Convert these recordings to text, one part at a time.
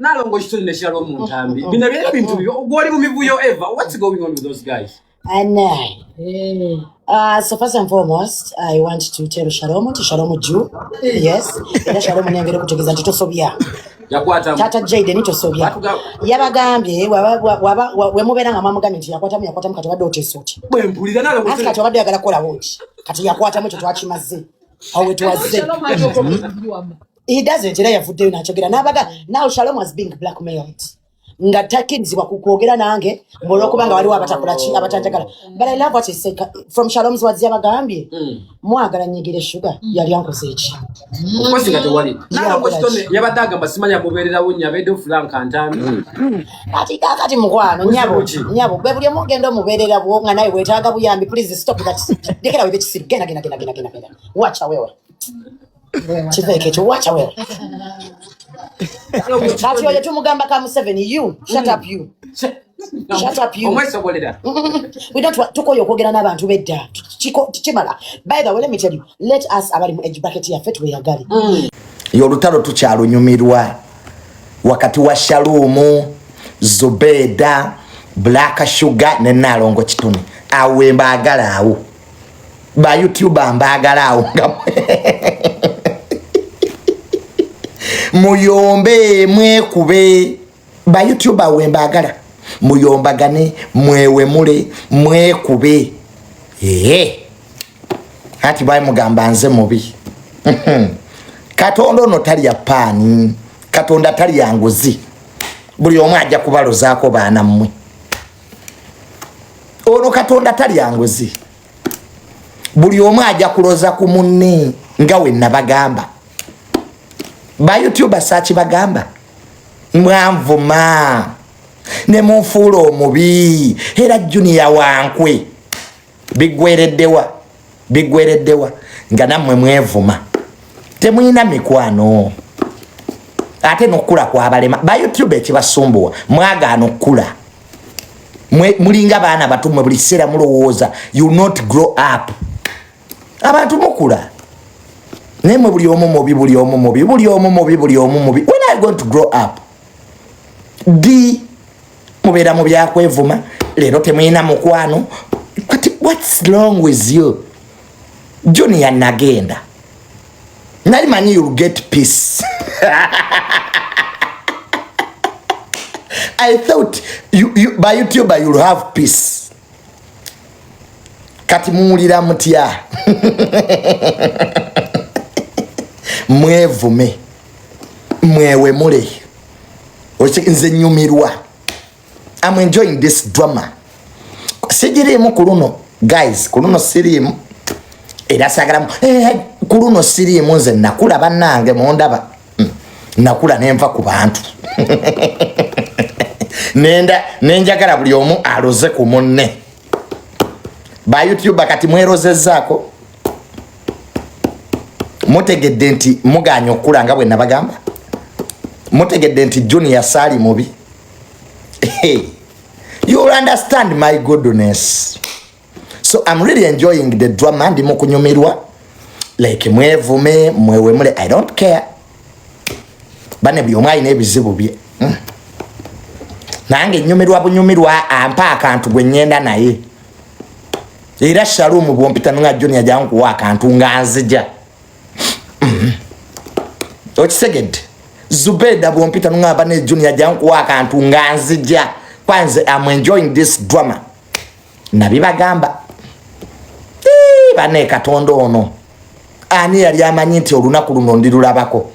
Nalongo chituli ne Shalom Muntambi. Bina bya bintu byo gwali bumivuyo ever. What's going on with those guys? And so first and foremost, I want to tell Shalom Jew. Yes. Era Shalom nengere kutegeza ntitosobya. Yakwata Tata Jade nitosobya. Yabagambye we mubera nga mamugambye nti yakwata mu kati wadde soti. Bwe mpulira nalongo. Ati kati wadde yagala kola wonchi. Kati yakwata mu twachimaze. Awe twaze. He doesn't era yavuddeyo n'achogera n'abaga. Now Shalom was being blackmailed. Nga takinzibwa kukwogera nange olw'okubanga waliwo abatanjagala. But I love what he said from Shalom's words yabagambye mwagala nyigire sugar yali ankoze eki okwesi nga tewali nalongo kitone yabadde agamba simanya mubeererawo nyabedo Frank Antami kati mukwano nyabo gwe buli omugenda omubeerera bwo nga nawe bwetaaga buyambi please stop that dekera with ekisiru genda watch awewe kiveke ekyo watch awewe kati oyo tumugamba ka Museveni you shut up you shut up you omwesobolera we don't tukoyo kwogera n'abantu bedda kimala by the way let me tell you let us abali mu age bracket ya fetu yagali yorutalo tukyalunyumirwa wakati wa Shalom Zubeda Black Sugar ne Nalongo Kitone awe mbagala awo ba YouTuber mbagala awo muyombe mwekube ba YouTuber wembagala muyombagane mwewe mule mwekube ati bayi mugamba nze mubi Katonda ono tali ya pani Katonda tali ya ngozi buli omu ajja kubalozaako baana mmwe ono Katonda tali ya ngozi buli omu ajja kuloza ku munne nga we nabagamba ba YouTuber sachi bagamba mwanvuma ne munfuulo omubi era Junior wankwe bigwereddewa nga nammwe mwevuma temuyina mikwano ate nokula kwa balema ba YouTube ekibasumbuwa mwagaana okula mulinga baana batumwe buli kiseera mulowooza you not grow up abantu mukula Nemo buli omu mubi when are you going to grow up? Mubera mu byakwevuma lero temuyina mukwano what's wrong with you? Junior nagenda nali manyi you'll get peace. I thought you by YouTuber you'll have peace. Kati muulira mutya mwevume mwewe mule nze nyumirwa. I'm enjoying this drama. Sijirimu kuluno guys kuluno sirimu era sagala kuluno sirimu nze nakula bannange mondaba nakula nenva ku bantu nenjagala buli omu aloze ku munne ba YouTuber kati mwerozezzaako mutegedde nti muganya okula nga bwe nabagamba mutegedde nti Junior sali mubi you'll understand my goodness. So I'm really enjoying the drama ndi mukunyumirwa like mwevume mwewe mule I don't care bane byomwayi nebizibu bye nange nyumirwa ampa akantu gwe nyenda naye era Shalom bwompita nga Junior jangu wa akantu nganzija okisegedde Zubeda bwompita nga bane Junior jangu wa akantu nganzija kwanze I'm enjoying this drama nabibagamba bane Katonda ono ani yali amanyi nti olunaku luno ndirulabako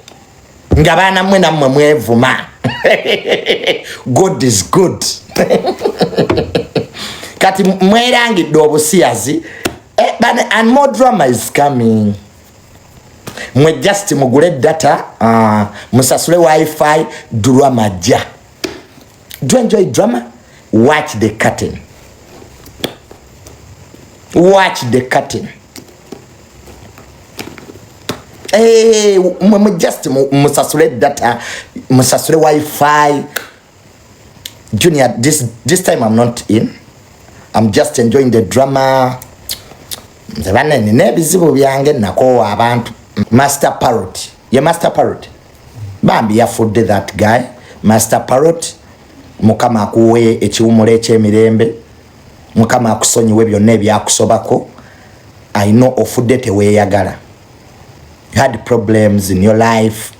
nga baana mmwe nammwe mwevuma God is good kati mwerangidde obusiyazi and more drama is coming. Mwe just mugule data musasule wifi drama ja. Do you enjoy drama? Watch the curtain. Watch the curtain. Just musasule data, musasule wifi. Junior, this time I'm not in. I'm just enjoying the drama. Master Parrot. Yeah, Master Parrot. Bambi afforded that guy. Master Parrot mukama akuwe ekiwumula ekyemirembe mukama akusonyiwe byonna ebyakusobako. I know ofudde teweeyagala. You had problems in your life.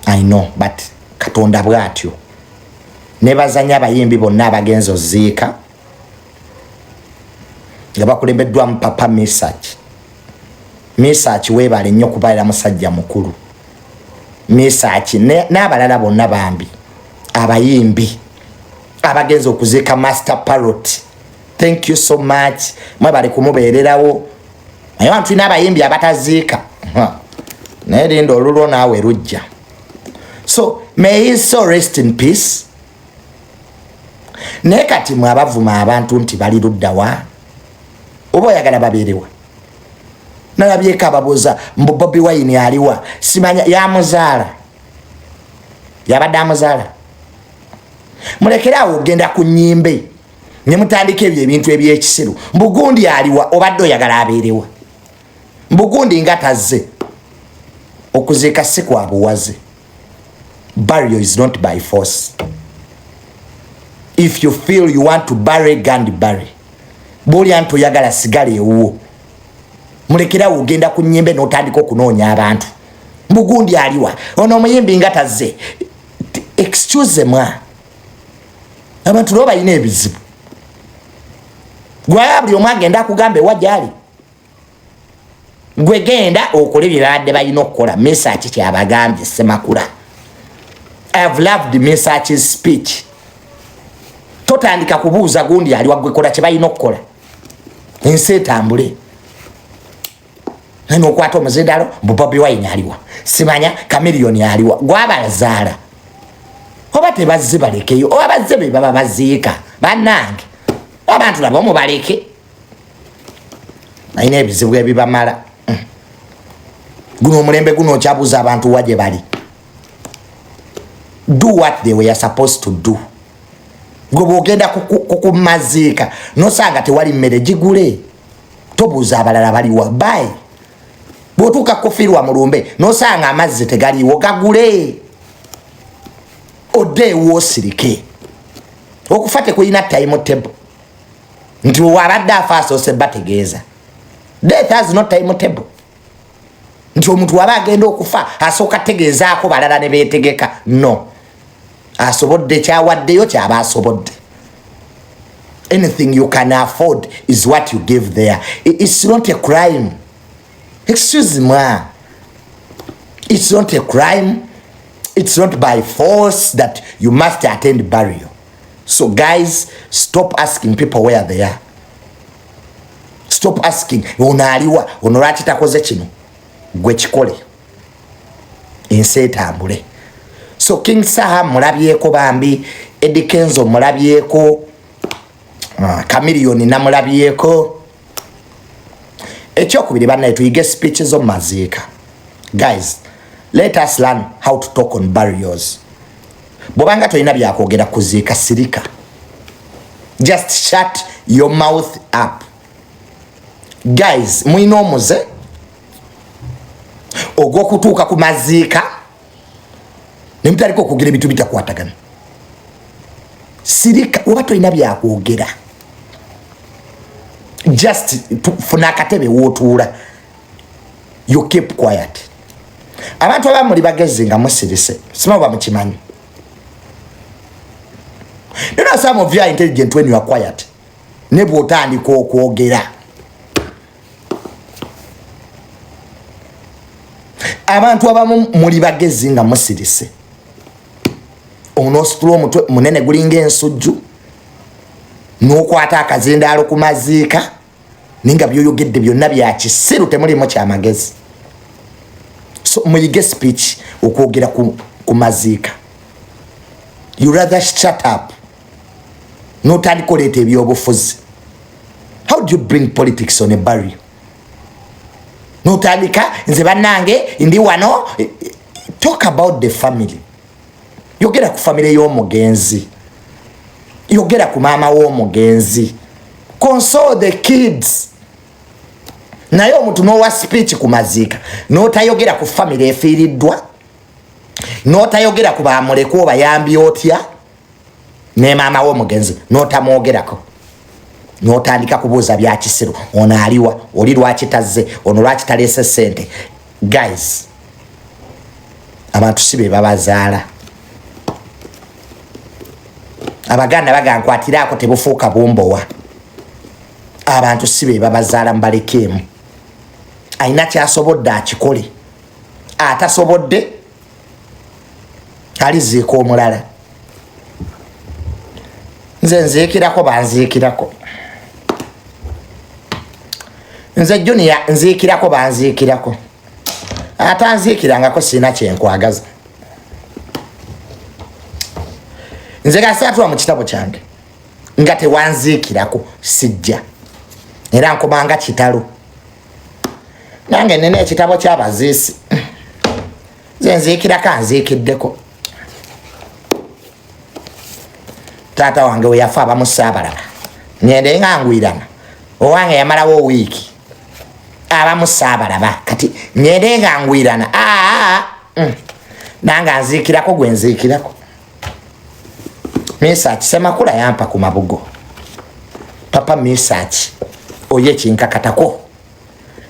I know, but Katonda bwatyo. Nebazanya abayimbi bonna abagenzo ziika nga bakulembeddwamu Papa Misach weebale nnyo kubalira musajja mukulu. Misach n'abalala bonna bambi abayimbi abagenzo okuziika Master Parrot. Thank you so much. Mwebale kumubeererawo. Naye abantu n'abayimbi abataziika naye linda olulwo naawe lujja. So may his soul rest in peace. Naye kati mwe abavuma abantu nti bali luddawa oba oyagala babeerewa. Nalabyeko ababuuza mbu Bobi Wine aliwa simanya yamuzaala yabadde amuzaala. Mulekerawo ogenda ku nnyimbe ne mutandika ebyo ebintu ebyekisiru. Mbugundi aliwa obadde oyagala abeerewa. Mbugundi nga tazze okuziika si kwa buwaze. Burial is not by force. If you feel you want to bury Gandhi, bury. Buli antu yagala sigale ewuwo. Mulekerawo ogenda ku nnyimbe n'otandika okunoonya abantu. Mbugundi aliwa ono omuyimbi nga tazze. Excuse mwa abantu lwo balina ebizibu. Gwe buli omu agenda akugambe wajali. Gwe genda okole bye babadde balina okukola. Misach kyabagambye Semakula. I have loved Misach's speech. Totandika kubuuza gundi aliwa gwe kola kye balina okukola. Ensi etambule. Nani okwata omuzindalo Bobi Wine aliwa. Simanya Chameleone aliwa. Gwabazaala. Oba tebazze balekeyo. Oba bazze be baba baziika. Bannange. Abantu nabo mubaleke. Nayina ebizibu ebibamala. Guno omulembe guno okyabuuza abantu waje bali. Do what they were supposed to do. Gwe bw'ogenda kukumaziika nosanga tewali mmere gigule. Tobuuza abalala baliwa. Bye. Bw'otuuka kufiirwa mu lumbe nosanga amazzi tegaliwo gagule. Odde wosirike. Okufa tekulina timetable. Nti wabadde afa asoose bategeeza. Death has no timetable. Nti omuntu waba agenda okufa asooka tegeezaako balala ne beetegeka. No. Asobodde kyawaddeyo kyaba asobodde. Anything you can afford is what you give there. It's not a crime. Excuse me. It's not a crime. It's not by force that you must attend burial. So guys, stop asking people where they are. Stop asking. Onaliwa, onorati takoze kino. Gwe kikole. Ensi etambule. So King Saha mulabyeko bambi, Eddie Kenzo mulabyeko, Chameleone namulabyeko. Ekyokubiri banne tuyige speeches of maziika. Guys, let us learn how to talk on burials. Bwobanga toyina byakwogera kuziika sirika. Just shut your mouth up. Guys, mwina omuze ogw'okutuuka ku maziika ne mutaliko okwogera ebintu bitakwatagana. Sirika oba toyina byakwogera. Just funa akatebe wootuula. You keep quiet. Abantu abamu muli bagezi nga musirise. Simaba mukimanyi. You know some of you are intelligent when you are quiet. Ne bw'otandika okwogera. Abantu abamu muli bagezi nga musirise. Onositula omutwe munene gulinga ensujju. N'okwata akazindaalo ku maziika. Ninga byoyogedde byonna bya kisiru temulimu kyamagezi. So muyige speech okwogera ku maziika. You rather shut up. Notandika oleeta ebyobufuzi. How do you bring politics on a burial? Notandika nze bannange ndi wano. Talk about the family. Yogera ku family y'omugenzi. Yogera ku maama w'omugenzi. Console the kids. Naye omuntu n'owa speech ku maziika n'otayogera ku family efiiriddwa notayogera ku bamuleko bayambi otya ne mama wo mugenzi notamwogerako notandika kubuuza bya kisiro ono aliwa oli lwaki tazze ono lwaki talese sente. Guys, abantu sibe babazaala. Abaganda bagankwatirako tebufuuka bumbowa. Abantu sibe babazaala mbalekemu. Aina kyasobodde akikole. Atasobodde aliziika omulala. Nze nziikirako banziikirako. Nze Junior nziikirako banziikirako. Atanziikirangako sina kyenkwagaza. Nze gasatwa mu kitabo kyange nga tewanziikirako sijja. Era nkobanga kitalo. Nange nene ekitabo ky'abaziisi. Nze nziikirako anziikiddeko. Taata wange we yafa abamusaabalaba. Ngende ngangwirana. Owange yamalawo wiiki. Abamusaabalaba. Kati ngende ngangwirana. Nange anziikirako gwe nziikirako. Misach Semakula yampa ku mabugo. Papa Misach oye kinkakatako.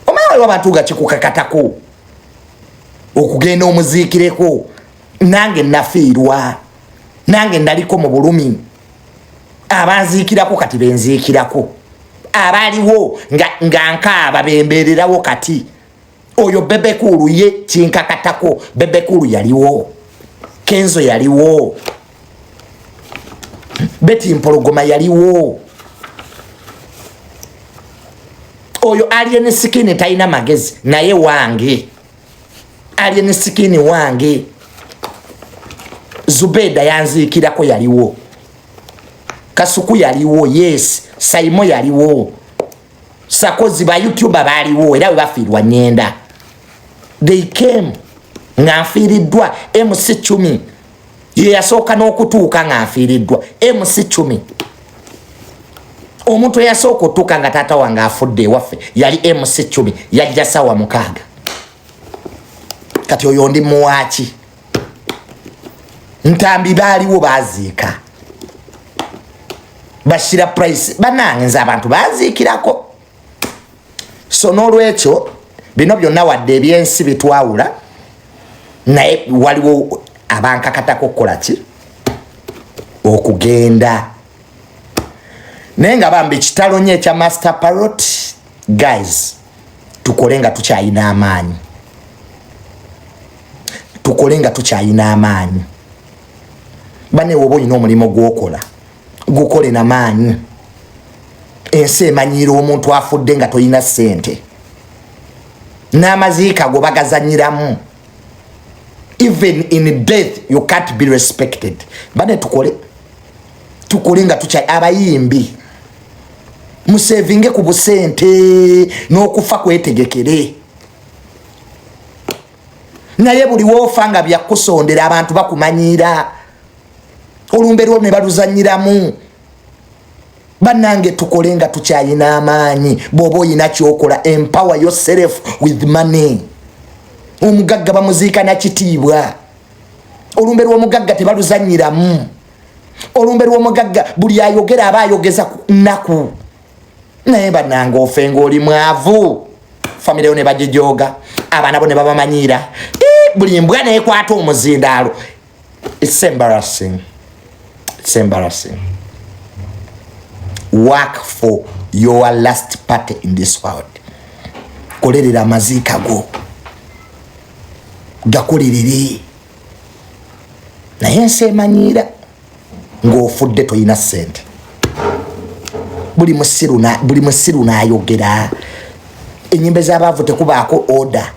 Omawe wabatuga kikukakatako. Okugenda omuziikireko. Nange nafiirwa. Nange ndaliko mu bulumi. Abanziikirako kati benziikirako. Abaliwo nga nkaaba bembeererawo kati. Oyo Bebekulu ye kinkakatako. Bebekulu yaliwo. Kenzo yaliwo. Betty Mpologoma yaliwo. Oyo alien sikini taina magezi naye wange. Alien sikini wange. Zubeda yanziikirako yaliwo. Kasuku yaliwo, yes. Saimo yaliwo. Sakozi ba YouTuber baliwo era bafiirwa nyenda. They came. Ngafiiriddwa MC Chumi. Ye yasooka n'okutuuka ng'afiiriddwa MC Chumi. Omuntu eyasooka okutuuka nga taata wange afudde ewaffe yali MC Chumi, yajja ssaawa 6. Kati oyo ndi muwaaki. Ntambi baaliwo baziika. Bashira Price banange nze abantu baziikirako. So n'olwekyo bino byonna wadde ebyensi bitwawula naye waliwo abankakatako kukola ki okugenda naye nga bambi kitalo nnyo ekya Master Parrot. Guys, tukole nga tukyayina amaanyi. Tukole nga tukyayina amaanyi. Bane woba olina omulimu gwokola gukole n'amaanyi. Ensi emanyiira omuntu afudde nga toyina ssente. N'amaziika go bagazanyiramu. Even in death you can't be respected. Bane tukole nga tukya abayimbi. Musevinge ku busente n'okufa kwetegekere. Naye buli wofa nga byakusondera abantu bakumanyiira. Olumbe lwo ne baluzanyiramu. Banange tukole nga tukyayina amaanyi. Bw'oba oyina kyokola, empower yourself with money. Omugagga bamuziika na kitiibwa. Olumbe lw'omugagga tebaluzanyiramu. Olumbe lw'omugagga buli ayogera aba ayogeza ku nnaku. Naye bannange ofe ng'oli mwavu. Famire yo ne bagijooga. Abaana bo ne babamanyiira. Buli mbwa neekwata omuzindaalo. It's embarrassing. It's embarrassing. Work for your last party in this world. Kolerera amaziika go. Gakolerere. Naye ensi emanyiira ng'ofudde toyina ssente. Buli musiru n'ayogera. Ennyimbe z'abaavu tekubaako order.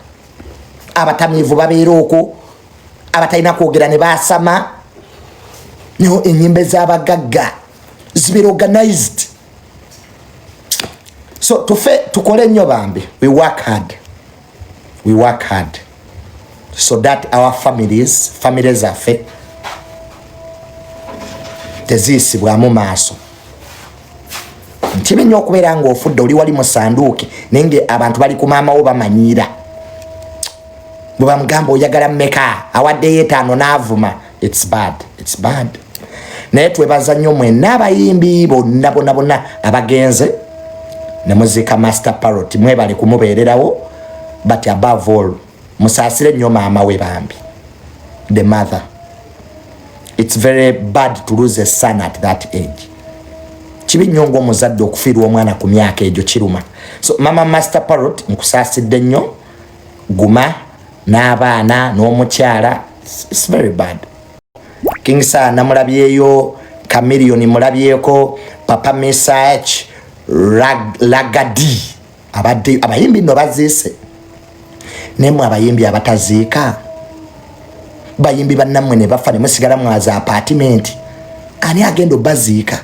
Abatamiivu babeera okwo. Abatalina kwogera ne baasama. Naye ennyimbe z'abagagga zibeera organized. So tukole nnyo bambi. We work hard. We work hard. So that our families affe teziisibwamu maaso. Nkibi nnyo okubeera ng'ofudde oli wali mu sanduuke naye abantu bali ku maama wo bamanyiira. bwa mgambo oyagala mmeka awadde yetano navuma. It's bad. Naye twebaza nnyo mwenna abayimbi bonna abagenze ne muzika Master Parrot mwebale kumubeererawo, but above all musaasire nnyo maama we Bambi, the mother. It's very bad to lose a son at that age. Kibi nnyo ng'omuzadde okufiirwa omwana ku myaka egyo kiruma. So mama Master Parrot nkusaasidde nnyo, guma n'abaana n'omukyala. It's very bad. King Sa namulabyeyo, Chameleon mulabyeko, Papa Message, Lagadi abadde abayimbi no baziise. Nemu abayimbi abataziika, bayimbi bannamwe ne bafa ne musigala mwaza apartment. Ani agenda baziika?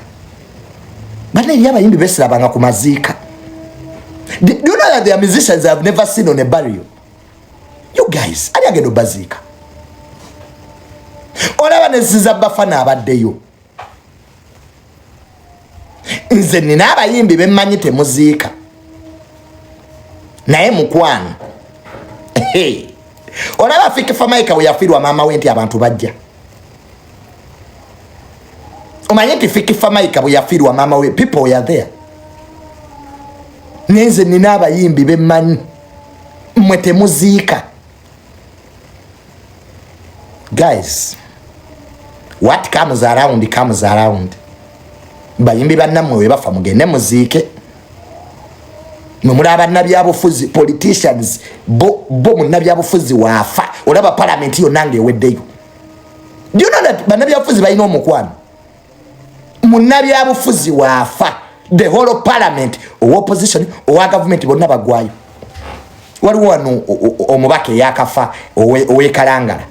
Bana ya bayimbi besirabanga ku maziika. Do you know that there are musicians I have never seen on a burial? You guys, ani agenda baziika? Olaba nesiza bafana abaddeyo. Nze nina abayimbi bemmanyi temuziika. Naye mukwano. Olaba Fiki Famaika we yafiirwa maama we nti abantu bajja. Omanyi nti Fiki Famaika we yafiirwa maama we, people were there. Nze nina abayimbi bemmanyi mwe temuziika. Guys, what comes around comes around. Bayimbi bannamwe we bafa mugende muziike. Mumulaba nabyabufuzi politicians bo munabyabufuzi wafa. Olaba parliament yo nange eweddeyo. Do you know that banabyabufuzi balina omukwano? Munabyabufuzi wafa. The whole of parliament or opposition or government bonna bagwayo. Waliwo wano omubake yakafa owekalangala.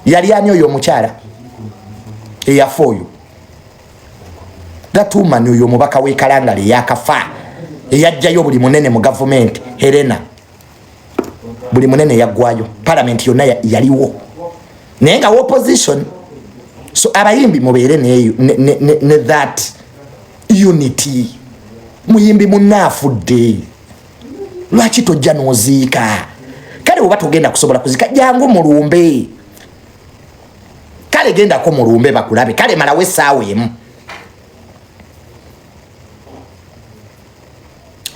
Yali ani oyo omukyala eyafoyo. That woman oyo omubaka wekalangala yakafa. Eyajjayo buli munene mu government, Helena. Buli munene yaggwayo. Parliament yonna yaliwo. Naye nga opposition. So abayimbi mubeere ne that unity. Muyimbi munafudde. Lwaki tojja noziika? Kale oba togenda kusobola kuzika jangu mulumbe. Kale genda ko mulumbe bakulabe. Kale malawe essaawa emu.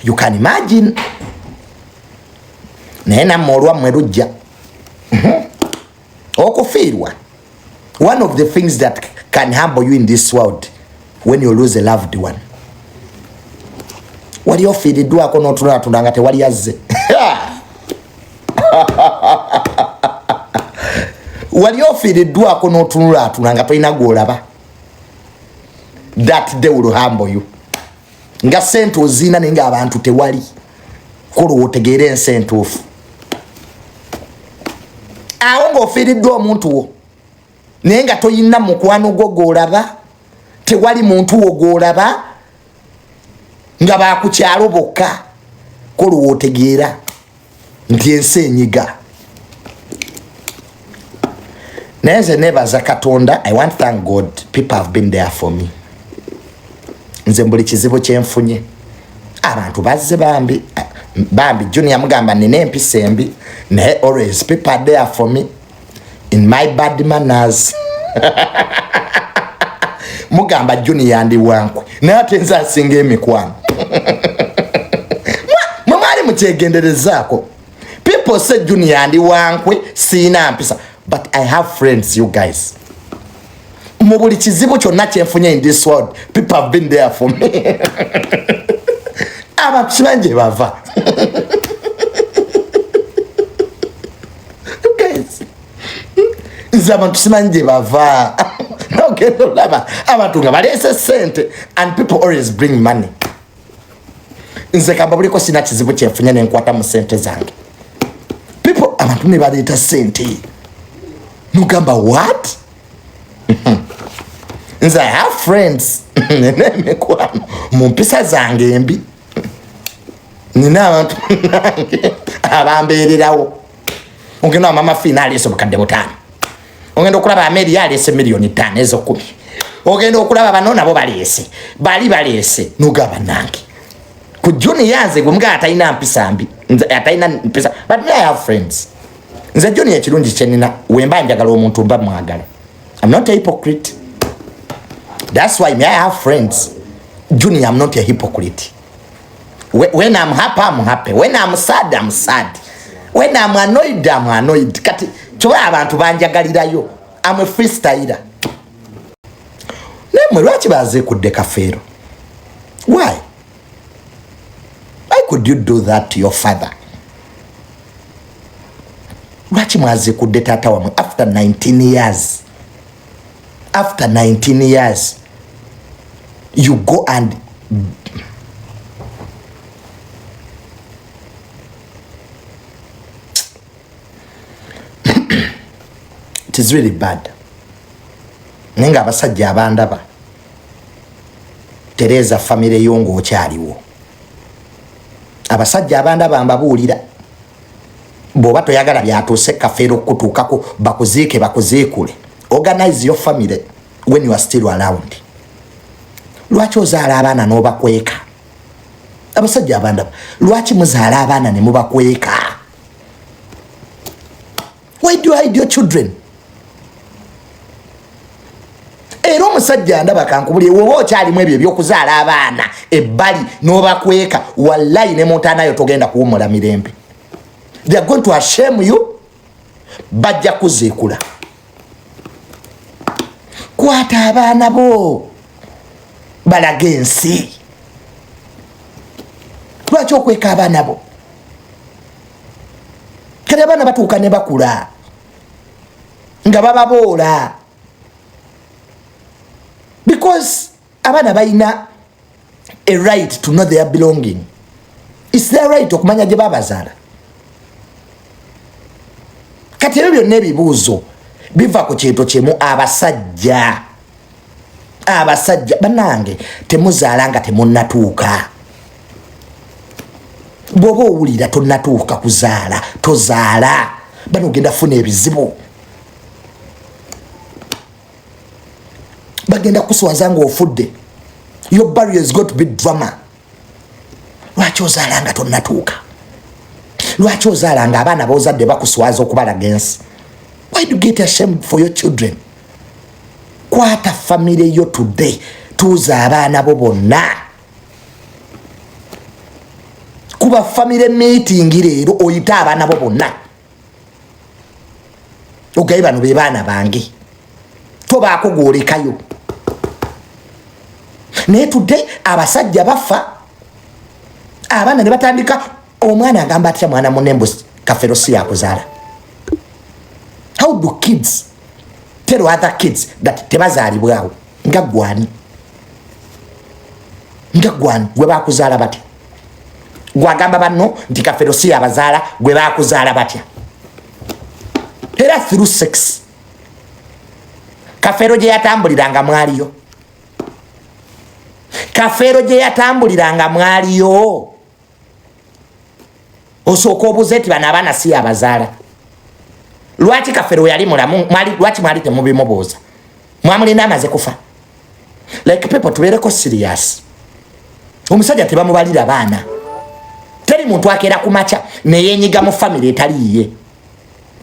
You can imagine. Naye nammwe olwammwe lujja. Okufiirwa. One of the things that can humble you in this world when you lose a loved one. Wali ofiiriddwako n'otunula nga tewali azze. Wali ofiiriddwako n'otunula nga tolina gw'olaba. That day will humble you. Nga sente ozina naye nga abantu tewali. Kolo otegeere ensi entuufu. Awo ng'ofiiriddwa omuntu wo. Naye nga toyina mukwano gwo gw'olaba. Tewali muntu wo gw'olaba. Nga bakukyalo bokka. Kolo otegeera nti ensi enyiga. Naye nze neebaza Katonda. I want to thank God. People have been there for me. Nze mbuli kizibu kyenfunye. Abantu bazze Bambi Junior mugamba nina empisa embi. Naye always people are there for me. In my bad manners. Mugamba Junior ndi wankwe. Naye ate nze asinga emikwano. Mwali mukyegenderezaako. People say Junior ndi wankwe siina mpisa. But I have friends, you guys. Mubuli kizibu kyonna kyenfunye in this world, people have been there for me. Abantu kibanje bava. Guys, nze abantu kibanje bava. Nogenda olaba abantu nga baleese sente and people always bring money. Nze kamba buliko sina kizibu kyenfunye nenkwata mu sente zange. People abantu ne baleeta sente. Nugamba what? Nze I have friends. Nemekwano mu mpisa zange embi. Nina abantu nange abambeererawo. Ogenda mama Fina aleese obukadde 5. Ogenda okulaba Ameri aleese million 5 ezo 10. Ogenda okulaba bano nabo baleese. Bali baleese nugaba nange. ku Junior nze gumga ataina mpisa mbi ataina mpisa but me I have friends nze Junior kirungi kyenina wemba njagala omuntu mba mwagala. I'm not a hypocrite. That's why me I have friends. Junior, I'm not a hypocrite. When I'm happy, I'm happy. When I'm sad, I'm sad. When I'm annoyed, I'm annoyed. Kati chwa abantu banjagalirayo. I'm a freestyler. Nemwe lwaki baze kudde Kafeero? Why? Why could you do that to your father? Lwaki mwaze kudde tata wamwe after 19 years? After 19 years, you go and it is really bad. Nenga abasajja abandaba Tereza family yongo okyaliwo. Abasajja abandaba mbabuulira bwoba toyagala byatuuse Kafeero kutuukako bakuziikule. Organize your family when you are still around. Lwaki ozaala abaana n'obakweka? Abasajja abandaba lwaki muzaala abaana ne mubakweka? Why do you hide your children? Era omusajja ndaba kankubuli woba okyalimu ebyo ebyokuzaala abaana ebbali n'obakweka wallahi ne montanayo togenda kuwumula mirembe. They are going to shame you. Bajja kuziikula. Kwata abaana bo balaga ensi. Lwaki okweka abaana bo? Kale abaana batuuka ne bakula nga bababoola. Because abaana balina a right to know their belonging. It's their right okumanya gye babazaala. Kati ebyo byonna ebibuuzo biva ku kintu kimu. Abasajja bannange temuzaala nga temunnatuuka. Bw'oba owulira tonnatuuka kuzaala tozaala. Bano ogenda funa ebizibu. Bagenda kuswaza ng'ofudde. Your barrier is going to be drama. Lwaki ozaala nga tonnatuuka? Lwaki ozaala nga abaana b'ozadde bakuswaza okubalaga ensi? Why do you get ashamed for your children? Kwata family yo today. Tuuza abaana bo bonna. Kuba family meeting leero oyita abaana bo bonna. Ogaye bano be baana bange. Tobaako gwolekayo. Naye today abasajja bafa. Abaana ne batandika omwana agamba atya mwana munembo Kafeero si yakuzaala. How do kids tell other kids that tebazaalibwawo? Nga gwani gwe bakuzaala batya? Gwagamba banno nti Kafeero si yabazaala gwe bakuzaala batya? Era through sex. Kafeero gye yatambuliranga mwaliyo. Kafeero gye yatambuliranga mwaliyo. Osooka obuze nti bano abaana si yabazaala. Lwaki Kafeero yali mulamu? Lwaki mwali temubimubooza? Mwamulina amaze kufa? Like people tubeereko serious. Omusajja tebamubalira baana. Teri muntu akeera ku makya ne yeenyiga mu family etali yiye.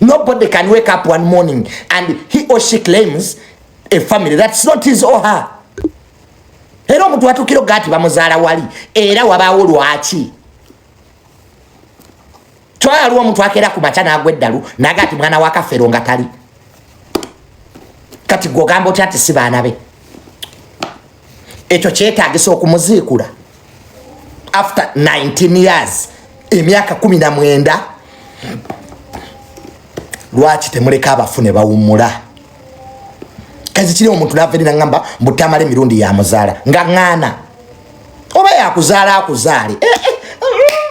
Nobody can wake up one morning and he or she claims a family that's not his or her. Era omuntu atukiro gati bamuzaala wali era wabaawo lwaki? Twaliwo omuntu akeera ku makya n'agwa eddalu n'agati mwana wa Kafeero nga tali. Kati gwogamba otya ati si baana be? Ekyo kyetaagisa okumuziikula. After 19 years, emyaka 19, lwaki temuleka abafune bawummula? Kazi kiri omuntu n'aveera ngamba butamala emirundi ya muzaala nga ngana. Oba yakuzaala akuzaale.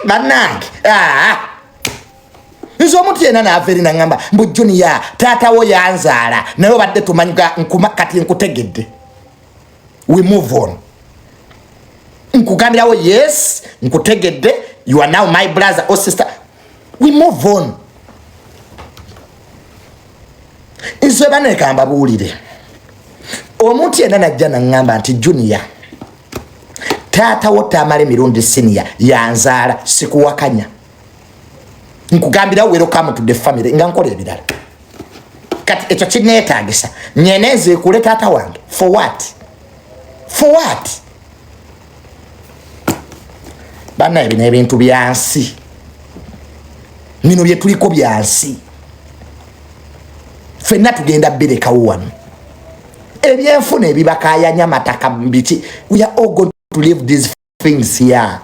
Bannange. Nze omuntu yenna n'aveera ngamba mbu Junior taatawo yanzaala naye obadde tumanyuga kati nkutegedde. We move on. Nkugambirawo yes, nkutegedde, you are now my brother or sister. We move on. Nze baneka mbabuulire. Omuntu yenna najja n'angamba nti Junior Tata wotamale mirundi senior yanzala sikuwakanya. Nkugambira welcome to the family nga nkole ebirala. Kati ekyo kinneetaagisa nyeneze kule tata wange for what? For what? Bana ebino ebintu byansi. Mino bye tuliko byansi. Fenna tugenda birekawo wano. Ebyenfuna ebibakayanya mataka mbiti. We are all going to leave these things here.